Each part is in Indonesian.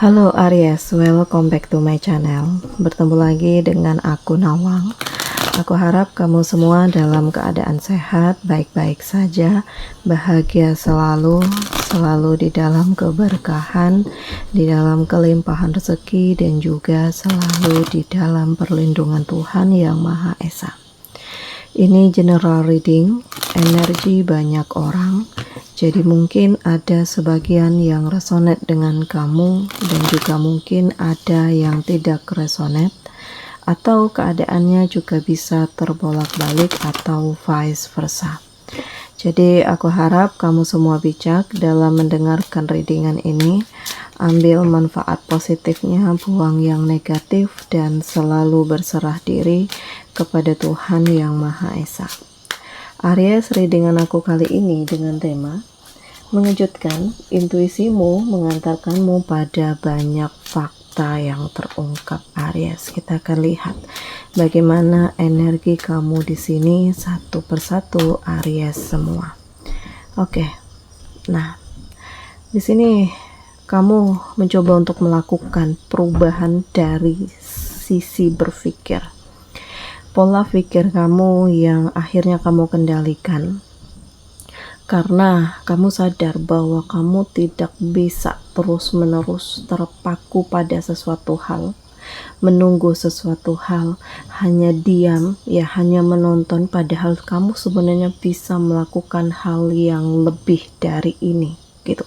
Halo Aries, welcome back to my channel. Bertemu lagi dengan aku Nawang. Aku harap kamu semua dalam keadaan sehat, baik-baik saja, bahagia selalu di dalam keberkahan, di dalam kelimpahan rezeki, dan juga selalu di dalam perlindungan Tuhan Yang Maha Esa. Ini general reading, energi banyak orang, jadi mungkin ada sebagian yang resonate dengan kamu dan juga mungkin ada yang tidak resonate, atau keadaannya juga bisa terbolak-balik atau vice versa. Jadi aku harap kamu semua bijak dalam mendengarkan readingan ini. Ambil manfaat positifnya, buang yang negatif, dan selalu berserah diri kepada Tuhan Yang Maha Esa. Aries, readingan aku kali ini dengan tema mengejutkan. Intuisimu mengantarkanmu pada banyak fakta yang terungkap. Aries, kita akan lihat bagaimana energi kamu di sini satu persatu, Aries semua. Oke. Nah, di sini kamu mencoba untuk melakukan perubahan dari sisi berpikir. Pola pikir kamu yang akhirnya kamu kendalikan. Karena kamu sadar bahwa kamu tidak bisa terus-menerus terpaku pada sesuatu hal, menunggu sesuatu hal, hanya diam, hanya menonton, padahal kamu sebenarnya bisa melakukan hal yang lebih dari ini, gitu.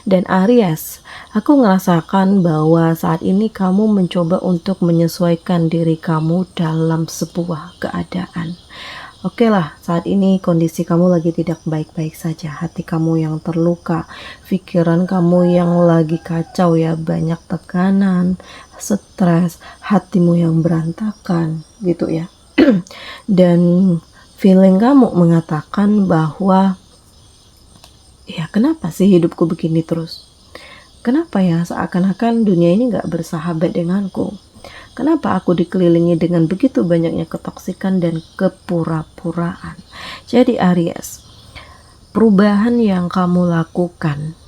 Dan Aries, aku ngerasakan bahwa saat ini kamu mencoba untuk menyesuaikan diri kamu dalam sebuah keadaan. Oke lah, saat ini kondisi kamu lagi tidak baik-baik saja. Hati kamu yang terluka, pikiran kamu yang lagi kacau banyak tekanan, stres, hatimu yang berantakan, gitu ya. Dan feeling kamu mengatakan bahwa kenapa sih hidupku begini terus? Kenapa seakan-akan dunia ini gak bersahabat denganku? Kenapa aku dikelilingi dengan begitu banyaknya ketoksikan dan kepura-puraan? Jadi Aries, perubahan yang kamu lakukan,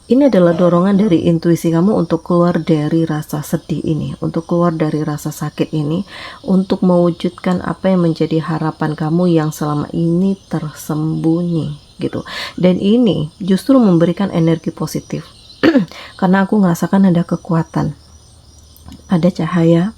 ini adalah dorongan dari intuisi kamu untuk keluar dari rasa sedih ini, untuk keluar dari rasa sakit ini, untuk mewujudkan apa yang menjadi harapan kamu yang selama ini tersembunyi, gitu. Dan ini justru memberikan energi positif, karena aku merasakan ada kekuatan, ada cahaya,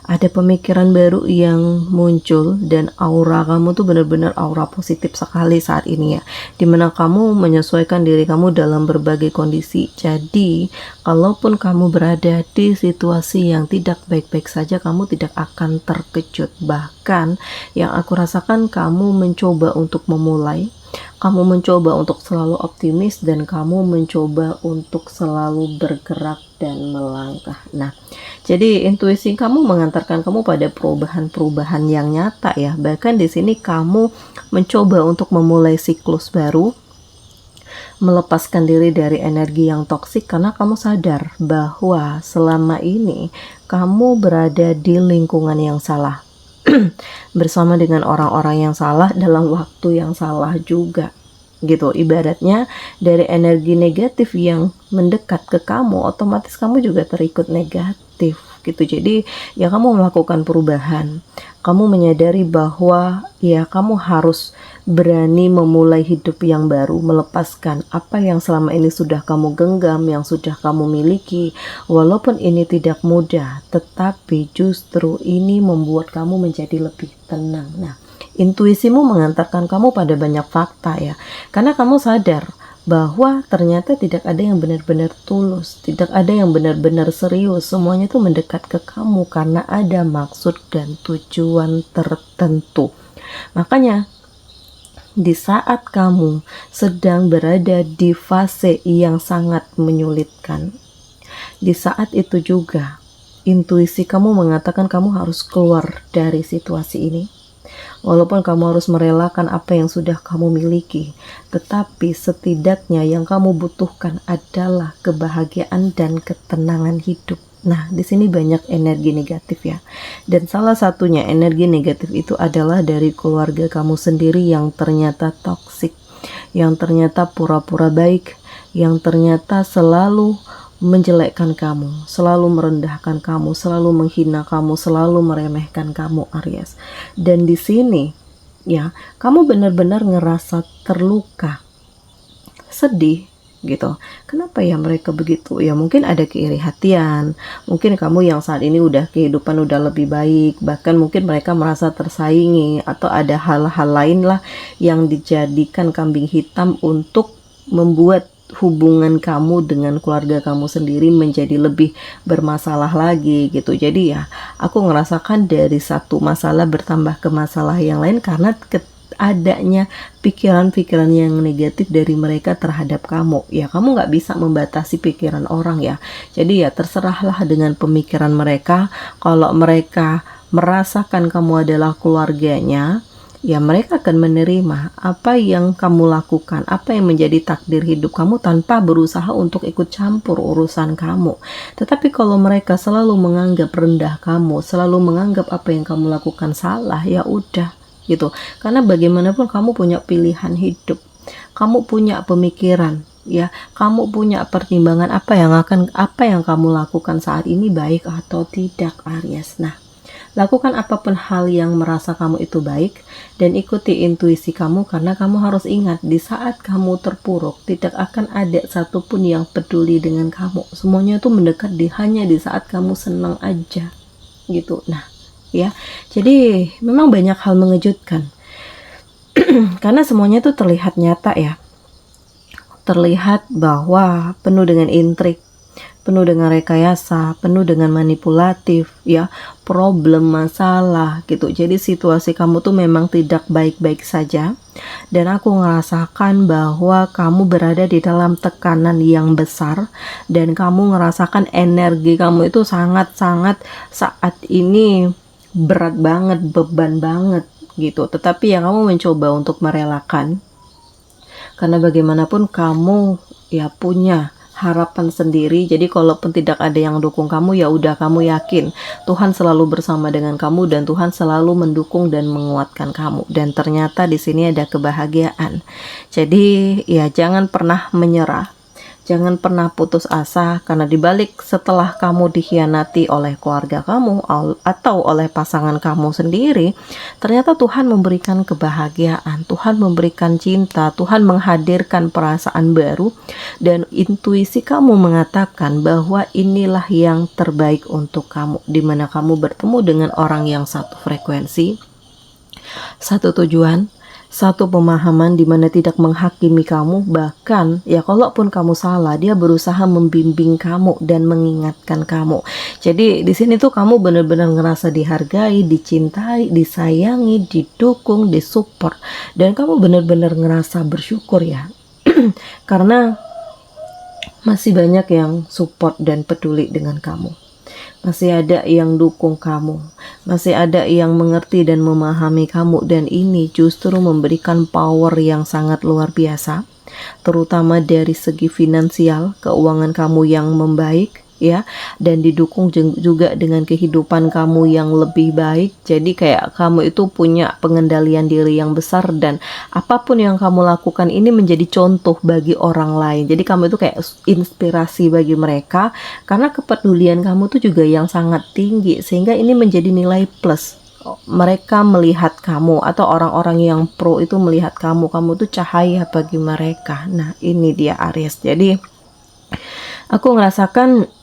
ada pemikiran baru yang muncul, dan aura kamu tuh benar-benar aura positif sekali saat ini dimana kamu menyesuaikan diri kamu dalam berbagai kondisi. Jadi kalaupun kamu berada di situasi yang tidak baik-baik saja, kamu tidak akan terkejut. Bahkan yang aku rasakan, kamu mencoba untuk memulai, kamu mencoba untuk selalu optimis, dan kamu mencoba untuk selalu bergerak dan melangkah. Nah, jadi intuisi kamu mengantarkan kamu pada perubahan-perubahan yang nyata Bahkan di sini kamu mencoba untuk memulai siklus baru, melepaskan diri dari energi yang toksik, karena kamu sadar bahwa selama ini kamu berada di lingkungan yang salah. Bersama dengan orang-orang yang salah dalam waktu yang salah juga, gitu. Ibaratnya dari energi negatif yang mendekat ke kamu, otomatis kamu juga terikut negatif, gitu. Jadi kamu melakukan perubahan, kamu menyadari bahwa kamu harus berani memulai hidup yang baru, melepaskan apa yang selama ini sudah kamu genggam, yang sudah kamu miliki. Walaupun ini tidak mudah, tetapi justru ini membuat kamu menjadi lebih tenang. Nah, intuisimu mengantarkan kamu pada banyak fakta karena kamu sadar bahwa ternyata tidak ada yang benar-benar tulus, tidak ada yang benar-benar serius. Semuanya tuh mendekat ke kamu karena ada maksud dan tujuan tertentu. Makanya di saat kamu sedang berada di fase yang sangat menyulitkan, di saat itu juga intuisi kamu mengatakan kamu harus keluar dari situasi ini. Walaupun kamu harus merelakan apa yang sudah kamu miliki, tetapi setidaknya yang kamu butuhkan adalah kebahagiaan dan ketenangan hidup. Nah, di sini banyak energi negatif dan salah satunya energi negatif itu adalah dari keluarga kamu sendiri yang ternyata toksik, yang ternyata pura-pura baik, yang ternyata selalu menjelekkan kamu, selalu merendahkan kamu, selalu menghina kamu, selalu meremehkan kamu, Aries. Dan di sini ya, kamu benar-benar ngerasa terluka, sedih gitu. Kenapa ya mereka begitu? Ya mungkin ada keiri hatian, mungkin kamu yang saat ini udah kehidupan udah lebih baik, bahkan mungkin mereka merasa tersaingi, atau ada hal-hal lain lah yang dijadikan kambing hitam untuk membuat hubungan kamu dengan keluarga kamu sendiri menjadi lebih bermasalah lagi gitu. Jadi ya aku ngerasakan dari satu masalah bertambah ke masalah yang lain karena adanya pikiran-pikiran yang negatif dari mereka terhadap kamu. Ya kamu nggak bisa membatasi pikiran orang ya, jadi ya terserahlah dengan pemikiran mereka. Kalau mereka merasakan kamu adalah keluarganya, ya mereka akan menerima apa yang kamu lakukan, apa yang menjadi takdir hidup kamu tanpa berusaha untuk ikut campur urusan kamu. Tetapi kalau mereka selalu menganggap rendah kamu, selalu menganggap apa yang kamu lakukan salah, ya udah gitu. Karena bagaimanapun kamu punya pilihan hidup, kamu punya pemikiran, ya kamu punya pertimbangan apa yang kamu lakukan saat ini baik atau tidak, Aries. Nah, lakukan apapun hal yang merasa kamu itu baik dan ikuti intuisi kamu, karena kamu harus ingat di saat kamu terpuruk tidak akan ada satupun yang peduli dengan kamu. Semuanya itu mendekat hanya di saat kamu senang aja gitu. Nah ya, jadi memang banyak hal mengejutkan karena semuanya itu terlihat nyata ya, terlihat bahwa penuh dengan intrik, penuh dengan rekayasa, penuh dengan manipulatif ya, problem, masalah gitu. Jadi situasi kamu tuh memang tidak baik-baik saja, dan aku ngerasakan bahwa kamu berada di dalam tekanan yang besar, dan kamu ngerasakan energi kamu itu sangat-sangat saat ini berat banget, beban banget gitu. Tetapi ya kamu mencoba untuk merelakan, karena bagaimanapun kamu ya punya harapan sendiri. Jadi kalaupun tidak ada yang dukung kamu, ya udah kamu yakin Tuhan selalu bersama dengan kamu dan Tuhan selalu mendukung dan menguatkan kamu. Dan ternyata di sini ada kebahagiaan. Jadi ya jangan pernah menyerah, jangan pernah putus asa, karena dibalik setelah kamu dikhianati oleh keluarga kamu atau oleh pasangan kamu sendiri, ternyata Tuhan memberikan kebahagiaan, Tuhan memberikan cinta, Tuhan menghadirkan perasaan baru, dan intuisi kamu mengatakan bahwa inilah yang terbaik untuk kamu, dimana kamu bertemu dengan orang yang satu frekuensi, satu tujuan, satu pemahaman, di mana tidak menghakimi kamu. Bahkan ya kalaupun kamu salah, dia berusaha membimbing kamu dan mengingatkan kamu. Jadi di sini tuh kamu benar-benar ngerasa dihargai, dicintai, disayangi, didukung, disupport, dan kamu benar-benar ngerasa bersyukur ya karena masih banyak yang support dan peduli dengan kamu. Masih ada yang dukung kamu, masih ada yang mengerti dan memahami kamu, dan ini justru memberikan power yang sangat luar biasa, terutama dari segi finansial, keuangan kamu yang membaik ya, dan didukung juga dengan kehidupan kamu yang lebih baik. Jadi kayak kamu itu punya pengendalian diri yang besar, dan apapun yang kamu lakukan ini menjadi contoh bagi orang lain. Jadi kamu itu kayak inspirasi bagi mereka, karena kepedulian kamu tuh juga yang sangat tinggi, sehingga ini menjadi nilai plus. Mereka melihat kamu, atau orang-orang yang pro itu melihat kamu tuh cahaya bagi mereka. Nah ini dia Aries. Jadi aku ngerasakan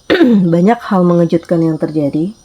banyak hal mengejutkan yang terjadi,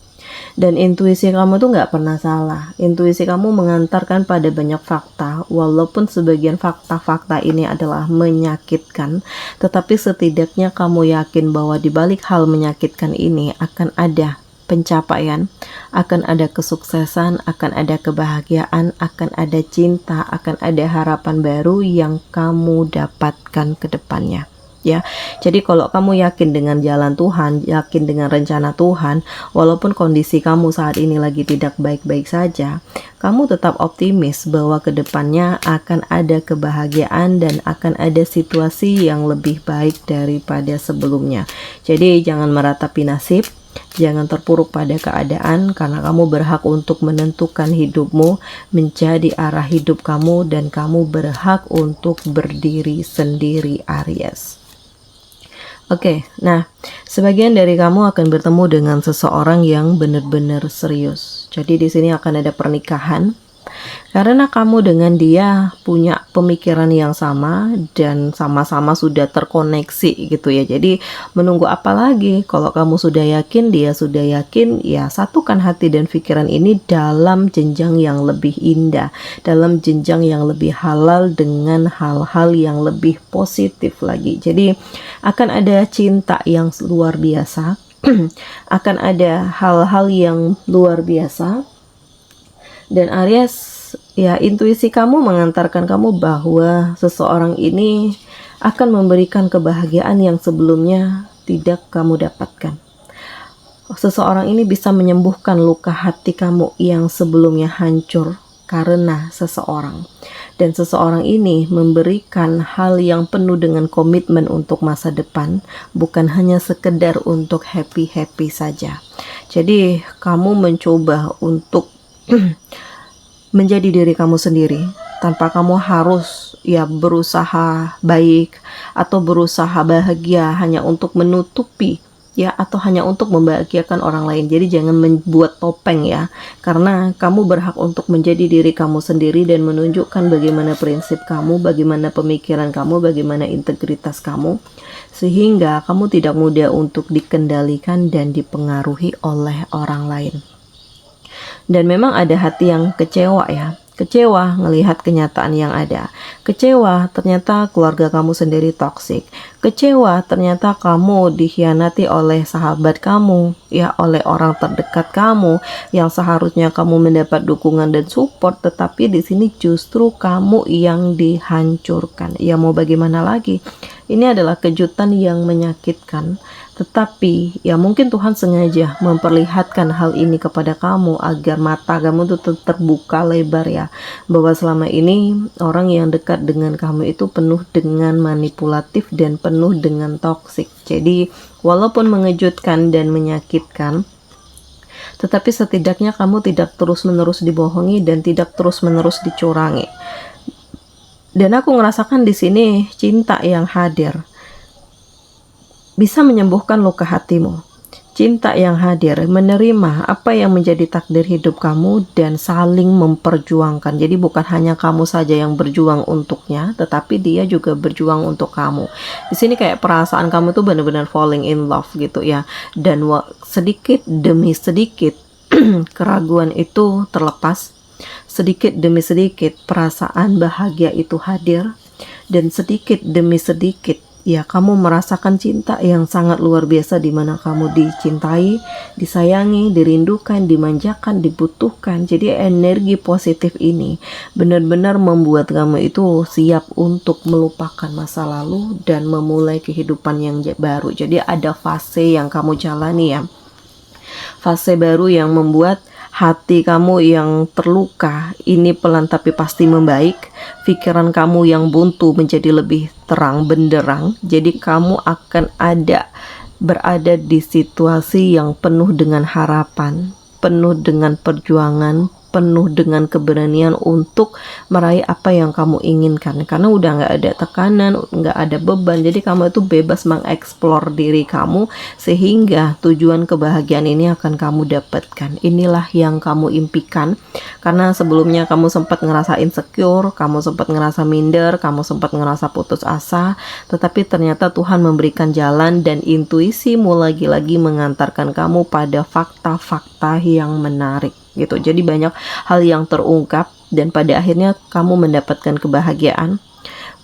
dan intuisi kamu tuh nggak pernah salah. Intuisi kamu mengantarkan pada banyak fakta, walaupun sebagian fakta-fakta ini adalah menyakitkan, tetapi setidaknya kamu yakin bahwa di balik hal menyakitkan ini akan ada pencapaian, akan ada kesuksesan, akan ada kebahagiaan, akan ada cinta, akan ada harapan baru yang kamu dapatkan ke depannya. Ya, jadi kalau kamu yakin dengan jalan Tuhan, yakin dengan rencana Tuhan, walaupun kondisi kamu saat ini lagi tidak baik-baik saja, kamu tetap optimis bahwa kedepannya akan ada kebahagiaan dan akan ada situasi yang lebih baik daripada sebelumnya. Jadi jangan meratapi nasib, jangan terpuruk pada keadaan, karena kamu berhak untuk menentukan hidupmu, menjadi arah hidup kamu, dan kamu berhak untuk berdiri sendiri, Aries. Oke, nah sebagian dari kamu akan bertemu dengan seseorang yang benar-benar serius. Jadi di sini akan ada pernikahan. Karena kamu dengan dia punya pemikiran yang sama dan sama-sama sudah terkoneksi gitu ya. Jadi menunggu apa lagi? Kalau kamu sudah yakin, dia sudah yakin, ya satukan hati dan pikiran ini dalam jenjang yang lebih indah, dalam jenjang yang lebih halal dengan hal-hal yang lebih positif lagi. Jadi akan ada cinta yang luar biasa, akan ada hal-hal yang luar biasa. Dan Aries, ya intuisi kamu mengantarkan kamu bahwa seseorang ini akan memberikan kebahagiaan yang sebelumnya tidak kamu dapatkan. Seseorang ini bisa menyembuhkan luka hati kamu yang sebelumnya hancur karena seseorang. Dan seseorang ini memberikan hal yang penuh dengan komitmen untuk masa depan, bukan hanya sekedar untuk happy-happy saja. Jadi kamu mencoba untuk menjadi diri kamu sendiri tanpa kamu harus ya berusaha baik atau berusaha bahagia hanya untuk menutupi ya atau hanya untuk membahagiakan orang lain. Jadi jangan membuat topeng ya, karena kamu berhak untuk menjadi diri kamu sendiri dan menunjukkan bagaimana prinsip kamu, bagaimana pemikiran kamu, bagaimana integritas kamu, sehingga kamu tidak mudah untuk dikendalikan dan dipengaruhi oleh orang lain. Dan memang ada hati yang kecewa ya, kecewa ngelihat kenyataan yang ada, kecewa ternyata keluarga kamu sendiri toksik, kecewa ternyata kamu dikhianati oleh sahabat kamu ya, oleh orang terdekat kamu yang seharusnya kamu mendapat dukungan dan support, tetapi di sini justru kamu yang dihancurkan. Ya mau bagaimana lagi, ini adalah kejutan yang menyakitkan. Tetapi ya mungkin Tuhan sengaja memperlihatkan hal ini kepada kamu agar mata kamu tuh terbuka lebar ya, bahwa selama ini orang yang dekat dengan kamu itu penuh dengan manipulatif dan penuh dengan toksik. Jadi walaupun mengejutkan dan menyakitkan, tetapi setidaknya kamu tidak terus-menerus dibohongi dan tidak terus-menerus dicurangi. Dan aku ngerasakan di sini cinta yang hadir bisa menyembuhkan luka hatimu. Cinta yang hadir menerima apa yang menjadi takdir hidup kamu dan saling memperjuangkan. Jadi bukan hanya kamu saja yang berjuang untuknya, tetapi dia juga berjuang untuk kamu. Di sini kayak perasaan kamu tuh benar-benar falling in love gitu ya. Dan sedikit demi sedikit keraguan itu terlepas. Sedikit demi sedikit perasaan bahagia itu hadir, dan sedikit demi sedikit ya kamu merasakan cinta yang sangat luar biasa, di mana kamu dicintai, disayangi, dirindukan, dimanjakan, dibutuhkan. Jadi energi positif ini benar-benar membuat kamu itu siap untuk melupakan masa lalu dan memulai kehidupan yang baru. Jadi ada fase yang kamu jalani ya, fase baru yang membuat hati kamu yang terluka ini pelan tapi pasti membaik. Pikiran kamu yang buntu menjadi lebih terang benderang. Jadi kamu akan berada di situasi yang penuh dengan harapan, penuh dengan perjuangan, penuh dengan keberanian untuk meraih apa yang kamu inginkan, karena udah nggak ada tekanan, nggak ada beban. Jadi kamu itu bebas mengeksplor diri kamu, sehingga tujuan kebahagiaan ini akan kamu dapatkan. Inilah yang kamu impikan, karena sebelumnya kamu sempat ngerasa insecure, kamu sempat ngerasa minder, kamu sempat ngerasa putus asa, tetapi ternyata Tuhan memberikan jalan dan intuisimu lagi-lagi mengantarkan kamu pada fakta-fakta yang menarik gitu. Jadi banyak hal yang terungkap dan pada akhirnya kamu mendapatkan kebahagiaan,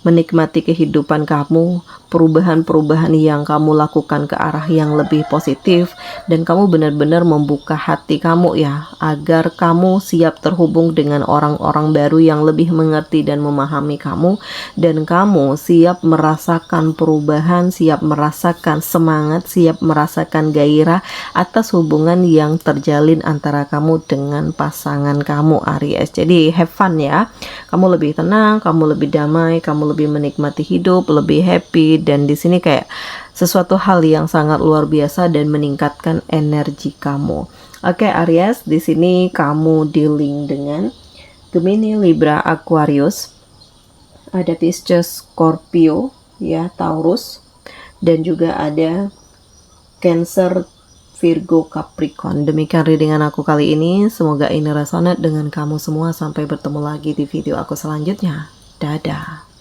menikmati kehidupan kamu, perubahan-perubahan yang kamu lakukan ke arah yang lebih positif, dan kamu benar-benar membuka hati kamu ya, agar kamu siap terhubung dengan orang-orang baru yang lebih mengerti dan memahami kamu, dan kamu siap merasakan perubahan, siap merasakan semangat, siap merasakan gairah atas hubungan yang terjalin antara kamu dengan pasangan kamu Aries. Jadi have fun ya, kamu lebih tenang, kamu lebih damai, kamu lebih menikmati hidup, lebih happy, dan di sini kayak sesuatu hal yang sangat luar biasa dan meningkatkan energi kamu. Oke Aries, di sini kamu dealing dengan Gemini, Libra, Aquarius, ada Pisces, Scorpio, ya Taurus, dan juga ada Cancer, Virgo, Capricorn. Demikian readingan aku kali ini. Semoga ini resonate dengan kamu semua. Sampai bertemu lagi di video aku selanjutnya. Dadah.